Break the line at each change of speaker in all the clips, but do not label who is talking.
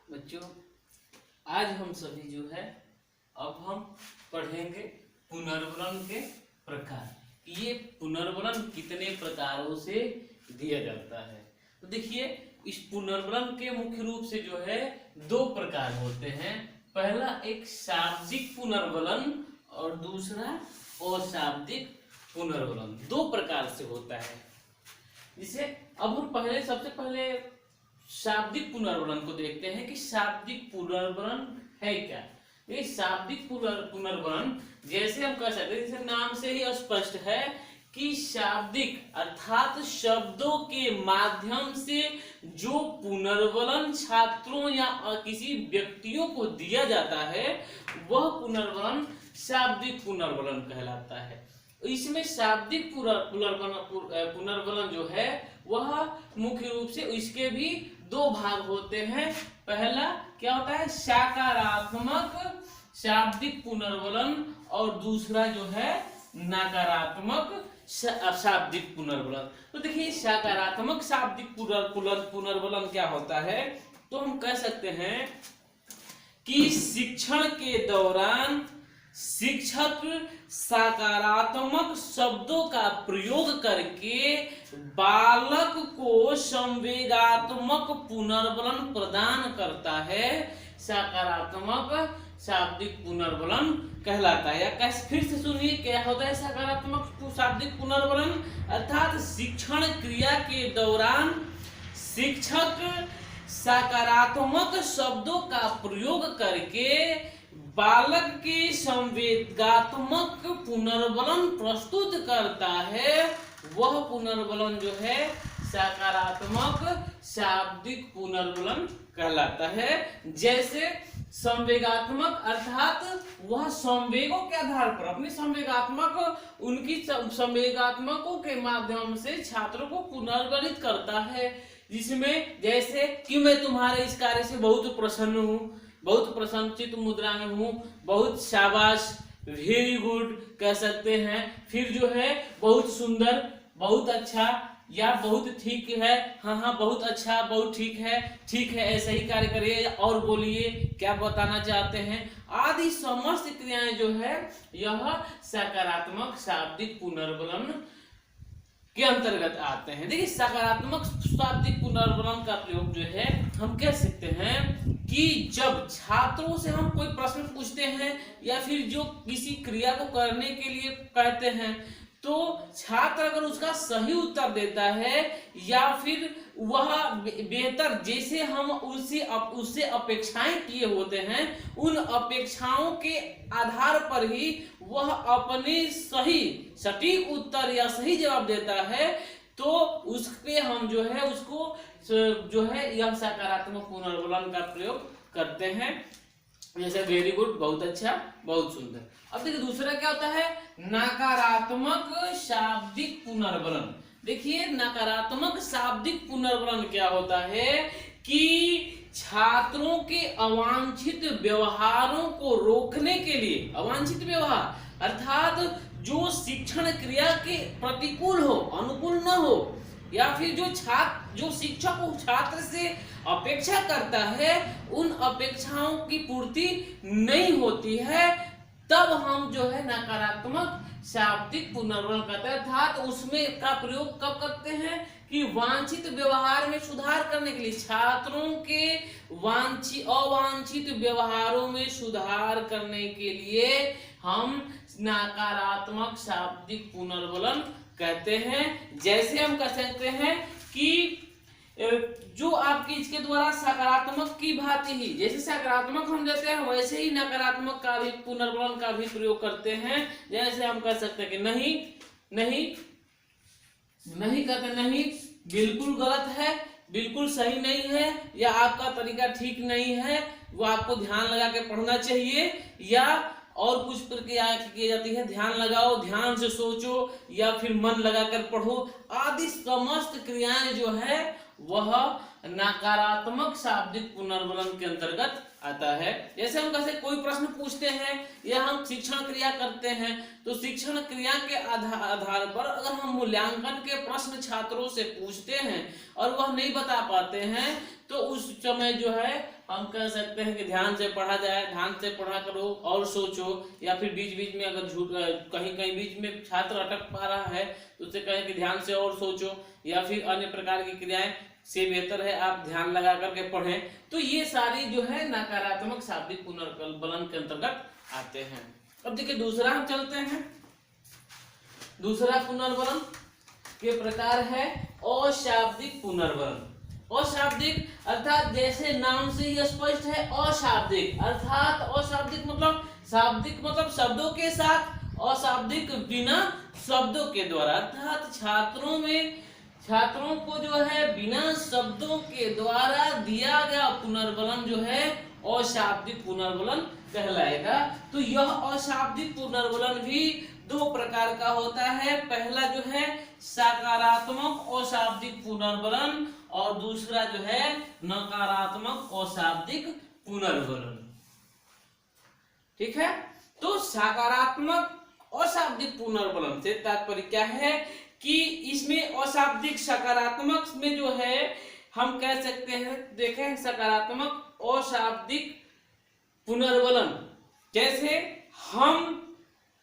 बच्चों, आज हम सभी जो है अब हम पढ़ेंगे पुनर्वलन के प्रकार। ये पुनर्वलन कितने प्रकारों से दिया जाता है। तो देखिए, इस पुनर्वलन के मुख्य रूप से जो है दो प्रकार होते हैं। पहला एक शाब्दिक पुनर्वलन और दूसरा अशाब्दिक पुनर्वलन। दो प्रकार से होता है। जिसे अब हम सबसे पहले शाब्दिक पुनर्वलन को देखते हैं कि शाब्दिक पुनर्वलन है क्या। ये शाब्दिक पुनर्वलन जैसे हम कह सकते हैं, जैसे नाम से ही स्पष्ट है कि शाब्दिक अर्थात शब्दों के माध्यम से जो पुनर्वलन छात्रों या किसी व्यक्तियों को दिया जाता है वह पुनर्वलन शाब्दिक पुनर्वलन कहलाता है। इसमें शाब्दिक पुनर्वलन जो है वह मुख्य रूप से इसके भी दो भाग होते हैं। पहला क्या होता है, सकारात्मक शाब्दिक पुनर्वलन और दूसरा जो है नकारात्मक शाब्दिक पुनर्वलन। तो देखिए, सकारात्मक शाब्दिक पुनर्वलन क्या होता है, तो हम कह सकते हैं कि शिक्षण के दौरान शिक्षक सकारात्मक शब्दों का प्रयोग करके बालक को संवेगात्मक पुनर्वलन प्रदान करता है। सकारात्मक शाब्दिक पुनर्वलन कहलाता है। या फिर से सुनिए, क्या होता है सकारात्मक शाब्दिक पुनर्वलन, अर्थात शिक्षण क्रिया के दौरान शिक्षक सकारात्मक शब्दों का प्रयोग करके बालक के संवेगात्मक पुनर्वलन प्रस्तुत करता है। वह पुनर्वलन जो है सकारात्मक शाब्दिक पुनर्वलन कहलाता है। जैसे संवेगात्मक अर्थात वह संवेगों के आधार पर उनकी संवेगात्मकों के माध्यम से छात्रों को पुनर्वलित करता है। जिसमें जैसे कि मैं तुम्हारे इस कार्य से बहुत प्रसन्न हूँ, बहुत प्रसन्नचित मुद्रा में हूँ, बहुत शाबाश, वेरी गुड कह सकते हैं। फिर जो है बहुत सुंदर, बहुत अच्छा या बहुत ठीक है, हाँ बहुत अच्छा, बहुत ठीक है, ऐसा ही कार्य करिए और बोलिए क्या बताना चाहते हैं आदि समस्त क्रियाएं जो है यह सकारात्मक शाब्दिक पुनर्वलन के अंतर्गत आते हैं। देखिए, सकारात्मक शाब्दिक पुनर्वलन का प्रयोग जो है हम कह सकते हैं कि जब छात्रों से हम कोई प्रश्न पूछते हैं या फिर जो किसी क्रिया को करने के लिए कहते हैं, तो छात्र अगर उसका सही उत्तर देता है या फिर वह बेहतर जैसे हम उससे अपेक्षाएं किए होते हैं, उन अपेक्षाओं के आधार पर ही वह अपने सही सटीक उत्तर या सही जवाब देता है, तो उस पे हम जो है उसको जो है यह सकारात्मक पुनर्वलन का प्रयोग करते हैं। जैसे वेरी गुड, बहुत अच्छा, बहुत सुंदर। अब देखिए दूसरा क्या होता है, नकारात्मक शाब्दिक पुनर्वलन। देखिए, नकारात्मक शाब्दिक पुनर्वलन क्या होता है कि छात्रों के अवांछित व्यवहारों को रोकने के लिए, अवांछित व्यवहार अर्थात जो शिक्षण क्रिया के प्रतिकूल हो, अनुकूल न हो, या फिर जो शिक्षक छात्र से अपेक्षा करता है उन अपेक्षाओं की पूर्ति नहीं होती है, तब हम जो है नकारात्मक शाब्दिक पुनर्वलन करते हैं। अर्थात उसमें का प्रयोग कब करते हैं कि वांछित व्यवहार में सुधार करने के लिए, छात्रों के अवांछित व्यवहारों में सुधार करने के लिए हम नकारात्मक शाब्दिक पुनर्वलन कहते हैं। जैसे हम कह सकते हैं कि जो आपके इसके द्वारा सकारात्मक की भांति ही, जैसे सकारात्मक हम देते हैं वैसे ही नकारात्मक का भी पुनर्वलन का भी प्रयोग करते हैं। जैसे हम कह सकते हैं कि नहीं कहते, नहीं बिल्कुल गलत है, बिल्कुल सही नहीं है, या आपका तरीका ठीक नहीं है, वो आपको ध्यान लगा के पढ़ना चाहिए, या और कुछ प्रक्रिया की जाती है, ध्यान लगाओ, ध्यान से सोचो, या फिर मन लगाकर पढ़ो आदि समस्त क्रियाएं जो है वह नकारात्मक शाब्दिक पुनर्बलन के अंतर्गत आता है। जैसे हम कैसे कोई प्रश्न पूछते हैं या हम शिक्षण क्रिया करते हैं, तो शिक्षण क्रिया के आधार पर अगर हम मूल्यांकन के प्रश्न छात्रों से पूछते हैं और वह नहीं बता पाते हैं, तो उस समय जो है हम कह सकते हैं कि ध्यान से पढ़ा जाए, ध्यान से पढ़ा करो और सोचो, या फिर बीच बीच में अगर झूठ कहीं कहीं बीच में छात्र अटक पा रहा है तो उसे कहें कि ध्यान से और सोचो, या फिर अन्य प्रकार की क्रियाएं से बेहतर है आप ध्यान लगा करके पढ़ें। तो ये सारी जो है नकारात्मक शाब्दिक पुनर्बलन के अंतर्गत आते हैं। अब देखिए दूसरा हम चलते हैं। दूसरा पुनर्बलन के प्रकार है अशाब्दिक पुनर्बलन। अशाब्दिक अर्थात जैसे नाम से ही स्पष्ट है, अशाब्दिक अर्थात अशाब्दिक मतलब शाब्दिक मतलब शब्दों के साथ, अशाब्दिक बिना शब्दों के द्वारा, अर्थात छात्रों को जो है बिना शब्दों के द्वारा दिया गया पुनर्बलन जो है अशाब्दिक पुनर्बलन कहलाएगा। तो यह अशाब्दिक पुनर्बलन भी दो प्रकार का होता है। पहला जो है सकारात्मक अशाब्दिक पुनर्बलन और दूसरा जो है नकारात्मक अशाब्दिक पुनर्बलन। ठीक है, तो सकारात्मक अशाब्दिक पुनर्बलन से तात्पर्य क्या है कि इसमें अशाब्दिक सकारात्मक में जो है हम कह सकते हैं, देखें सकारात्मक अशाब्दिक पुनर्बलन जैसे हम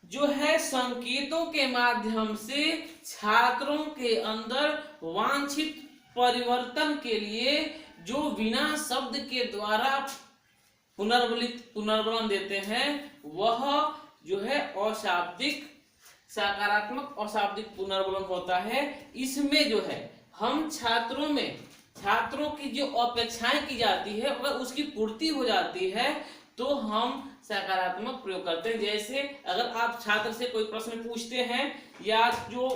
जो है संकेतों के माध्यम से छात्रों के अंदर वांछित परिवर्तन के लिए जो बिना शब्द के द्वारा पुनर्बलन देते हैं, वह जो है अशाब्दिक सकारात्मक अशाब्दिक पुनर्बलन होता है। इसमें जो है हम छात्रों की जो अपेक्षाएं की जाती है अगर उसकी पूर्ति हो जाती है तो हम सकारात्मक प्रयोग करते हैं। जैसे अगर आप छात्र से कोई प्रश्न पूछते हैं या जो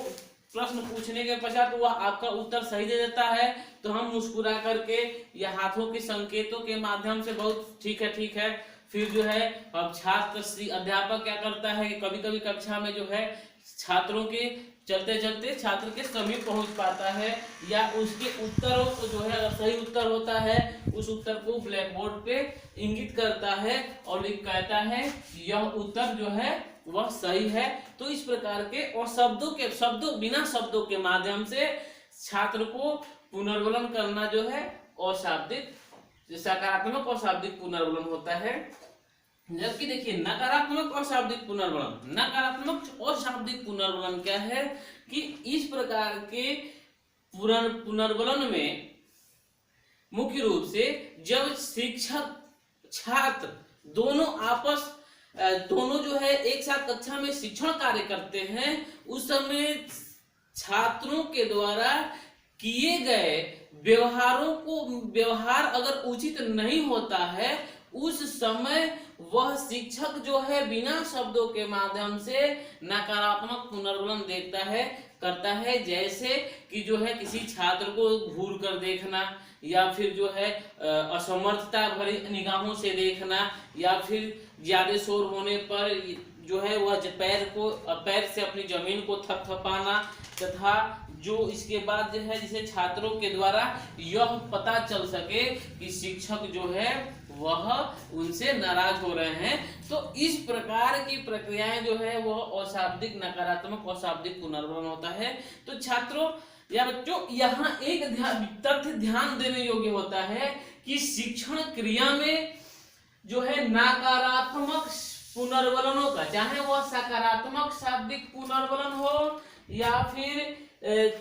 प्रश्न पूछने के पश्चात वह आपका उत्तर सही दे देता है, तो हम मुस्कुरा करके या हाथों के संकेतों के माध्यम से बहुत ठीक है, फिर जो है अब अध्यापक क्या करता है कि कभी कभी कक्षा में जो है छात्रों के चलते चलते छात्र के समीप पहुंच पाता है या उसके उत्तरों को जो है अगर सही उत्तर होता है उस उत्तर को ब्लैक बोर्ड पे इंगित करता है और कहता है यह उत्तर जो है वह सही है। तो इस प्रकार के और बिना शब्दों के माध्यम से छात्र को पुनर्बलन करना जो है अशाब्दिक सकारात्मक अशाब्दिक पुनर्बलन होता है। जबकि देखिए नकारात्मक अशाब्दिक पुनर्बलन क्या है कि इस प्रकार के पुनर्बलन में मुख्य रूप से जब शिक्षक छात्र दोनों जो है एक साथ कक्षा में शिक्षण कार्य करते हैं, उस समय छात्रों के द्वारा किए गए व्यवहार अगर उचित नहीं होता है, उस समय वह शिक्षक जो है बिना शब्दों के माध्यम से नकारात्मक पुनर्बलन करता है। जैसे कि जो है किसी छात्र को घूर कर देखना या फिर जो है असमर्थता भरी निगाहों से देखना या फिर ज्यादा शोर होने पर जो है वह पैर से अपनी जमीन को थपथपाना तथा जो इसके बाद जो है जिसे छात्रों के द्वारा यह पता चल सके कि शिक्षक जो है वह उनसे नाराज हो रहे हैं। तो इस प्रकार की प्रक्रियाएं जो है वह अशाब्दिक नकारात्मक अशाब्दिक पुनर्बलन होता है। तो छात्रों या बच्चों यहाँ एक तथ्य ध्यान देने योग्य होता है कि शिक्षण क्रिया में जो है नकारात्मक पुनर्बलनों का, चाहे वह सकारात्मक शाब्दिक पुनर्बलन हो या फिर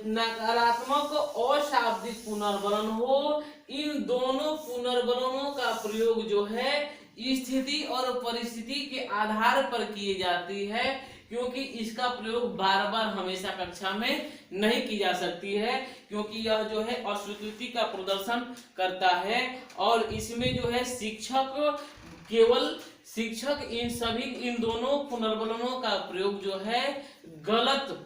नकारात्मक अशाब्दिक पुनर्बलन हो, इन दोनों पुनर्बलनों का प्रयोग जो है स्थिति और परिस्थिति के आधार पर किए जाती है, क्योंकि इसका प्रयोग बार बार हमेशा कक्षा में नहीं की जा सकती है, क्योंकि यह जो है अस्वीकृति का प्रदर्शन करता है और इसमें जो है शिक्षक इन दोनों पुनर्बलनों का प्रयोग जो है गलत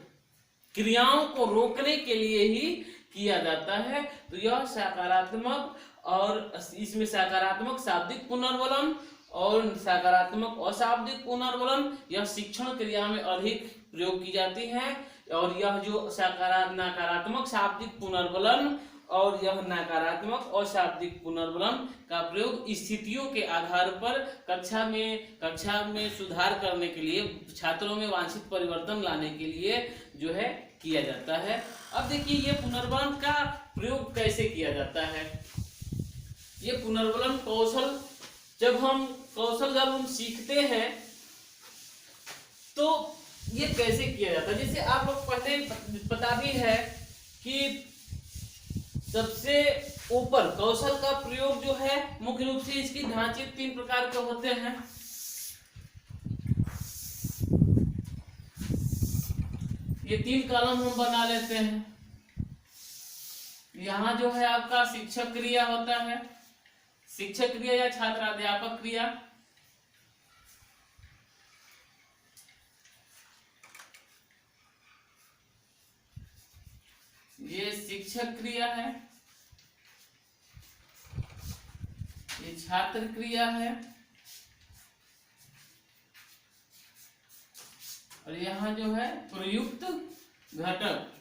क्रियाओं को रोकने के लिए ही किया जाता है। तो यह सकारात्मक और इसमें सकारात्मक शाब्दिक पुनर्बलन और सकारात्मक अशाब्दिक पुनर्बलन यह शिक्षण क्रिया में अधिक प्रयोग की जाती है और यह जो नकारात्मक शाब्दिक पुनर्बलन और यह नकारात्मक अशाब्दिक पुनर्वलन का प्रयोग स्थितियों के आधार पर कक्षा में सुधार करने के लिए, छात्रों में वांछित परिवर्तन लाने के लिए जो है किया जाता है। अब देखिए ये पुनर्वलन का प्रयोग कैसे किया जाता है। ये पुनर्वलन कौशल जब हम सीखते हैं तो ये कैसे किया जाता है। जैसे आप लोग पहले पता भी है कि सबसे ऊपर कौशल का प्रयोग जो है मुख्य रूप से इसकी ढांचे 3 प्रकार के होते हैं। ये 3 कॉलम हम बना लेते हैं। यहाँ जो है आपका शिक्षक क्रिया होता है, शिक्षक क्रिया या छात्राध्यापक क्रिया, ये शिक्षक क्रिया है, ये छात्र क्रिया है, और यहाँ जो है प्रयुक्त घटक।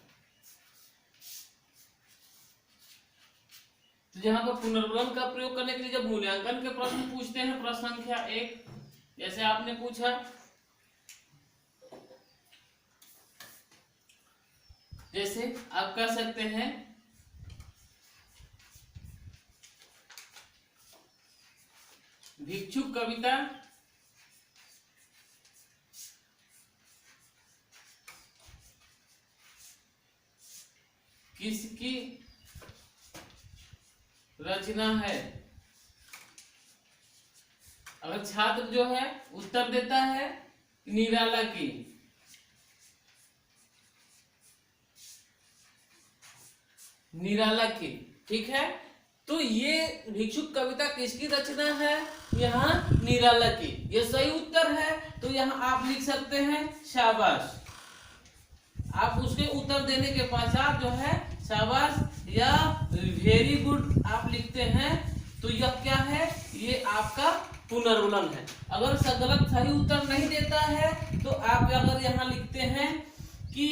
तो यहाँ पर पुनर्वलन का प्रयोग करने के लिए जब मूल्यांकन के प्रश्न पूछते हैं, प्रश्न संख्या 1 जैसे आपने पूछा, जैसे आप कह सकते हैं भिक्षुक कविता किसकी रचना है। अगर छात्र जो है उत्तर देता है निराला की, निराला की, ठीक है, तो ये भिक्षुक कविता किसकी रचना है, यहाँ निराला की, ये सही उत्तर है। तो यहाँ आप लिख सकते हैं शाबाश। आप उसके उत्तर देने के पश्चात जो है शाबाश या वेरी गुड आप लिखते हैं, तो यह क्या है, ये आपका पुनर्वलन है। अगर गलत सही उत्तर नहीं देता है तो आप अगर यहाँ लिखते हैं कि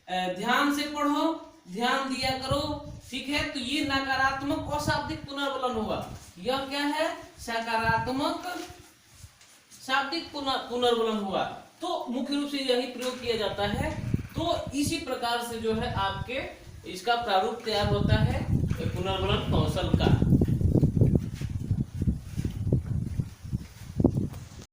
ध्यान से पढ़ो, ध्यान दिया करो, ठीक है, तो ये नकारात्मक अशाब्दिक पुनर्वलन होगा। यह क्या है, सकारात्मक शाब्दिक पुनर्वलन हुआ। तो मुख्य रूप से यही प्रयोग किया जाता है। तो इसी प्रकार से जो है आपके इसका प्रारूप तैयार होता है पुनर्वलन कौशल का।